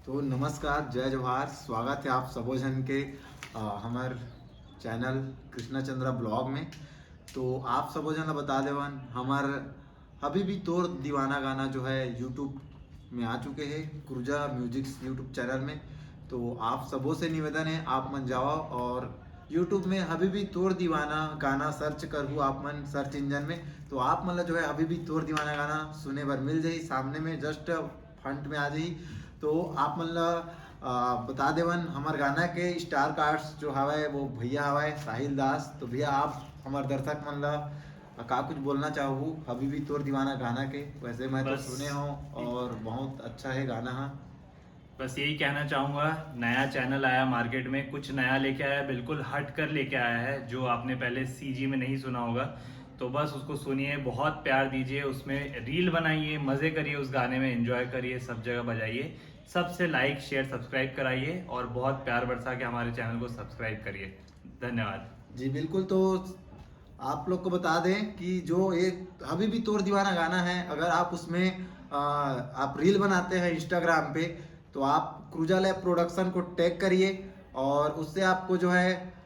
तो नमस्कार, जय जोहार। स्वागत है आप सबो जन के हमार चैनल कृष्णा चंद्रा ब्लॉग में। तो आप सबो जन ला बता देवन हमार अभी भी तोर दीवाना गाना जो है यूट्यूब में आ चुके हैं, क्रूजा म्यूजिक्स यूट्यूब चैनल में। तो आप सबों से निवेदन है आप मन जाओ और यूट्यूब में अभी भी तोर दीवाना गाना सर्च करूँ आप मन सर्च इंजन में, तो आप मतलब जो है अभी भी तोर दीवाना गाना सुने बर मिल जाही। सामने में जस्ट फ्रंट में आ जाही। तो आप मन ला बता देवन हमार गाना के स्टार कार्ड्स जो हवाए वो भैया हवाए साहिल दास। तो भैया आप हमार दर्शक मन ला का कुछ बोलना चाहूँ अभी भी तोर दीवाना गाना के? वैसे मैं तो बस सुने हूँ और बहुत अच्छा है गाना। हाँ, बस यही कहना चाहूँगा। नया चैनल आया मार्केट में, कुछ नया लेके आया, बिल्कुल हट कर लेके आया है जो आपने पहले सीजी में नहीं सुना होगा। तो बस उसको सुनिए, बहुत प्यार दीजिए, उसमें रील बनाइए, मज़े करिए, उस गाने में एंजॉय करिए, सब जगह बजाइए, सबसे लाइक शेयर सब्सक्राइब कराइए और बहुत प्यार बरसा के हमारे चैनल को सब्सक्राइब करिए। धन्यवाद। जी बिल्कुल। तो आप लोग को बता दें कि जो एक अभी भी तोर दीवाना गाना है, अगर आप उसमें आप रील बनाते हैं इंस्टाग्राम पे, तो आप क्रूजा लैब प्रोडक्शन को टैग करिए और उससे आपको जो है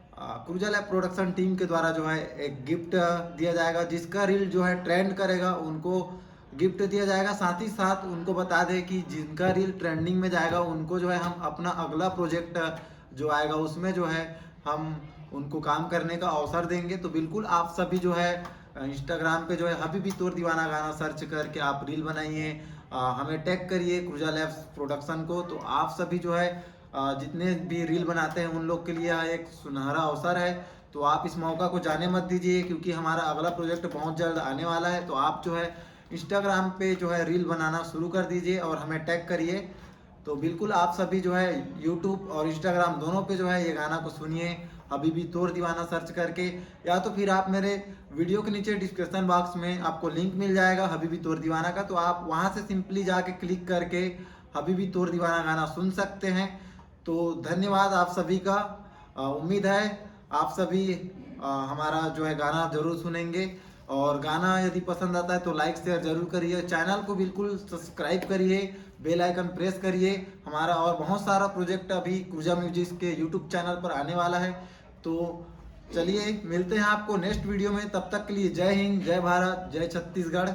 क्रूजा लैब प्रोडक्शन टीम के द्वारा जो है एक गिफ्ट दिया जाएगा। जिसका रील जो है ट्रेंड करेगा उनको गिफ्ट दिया जाएगा। साथ ही साथ उनको बता दें कि जिनका रील ट्रेंडिंग में जाएगा उनको जो है हम अपना अगला प्रोजेक्ट जो आएगा उसमें जो है हम उनको काम करने का अवसर देंगे। तो बिल्कुल आप सभी जो है इंस्टाग्राम पे जो है अभी भी तोर दीवाना गाना सर्च करके आप रील बनाइए, हमें टैग करिए क्रूजा लैब्स प्रोडक्शन को। तो आप सभी जो है जितने भी रील बनाते हैं उन लोग के लिए यह एक सुनहरा अवसर है। तो आप इस मौका को जाने मत दीजिए क्योंकि हमारा अगला प्रोजेक्ट बहुत जल्द आने वाला है। तो आप जो है इंस्टाग्राम पे जो है रील बनाना शुरू कर दीजिए और हमें टैग करिए। तो बिल्कुल आप सभी जो है यूट्यूब और इंस्टाग्राम दोनों पे जो है ये गाना को सुनिए अभी भी तोर दीवाना सर्च करके, या तो फिर आप मेरे वीडियो के नीचे डिस्क्रिप्शन बॉक्स में आपको लिंक मिल जाएगा अभी भी तोर दीवाना का। तो आप वहां से सिंपली जाके क्लिक करके अभी भी तोर दीवाना गाना सुन सकते हैं। तो धन्यवाद आप सभी का। उम्मीद है आप सभी हमारा जो है गाना जरूर सुनेंगे और गाना यदि पसंद आता है तो लाइक शेयर जरूर करिए, चैनल को बिल्कुल सब्सक्राइब करिए, बेल आइकन प्रेस करिए। हमारा और बहुत सारा प्रोजेक्ट अभी क्रूजा म्यूजिक के यूट्यूब चैनल पर आने वाला है। तो चलिए मिलते हैं आपको नेक्स्ट वीडियो में, तब तक के लिए जय हिंद, जय भारत, जय छत्तीसगढ़।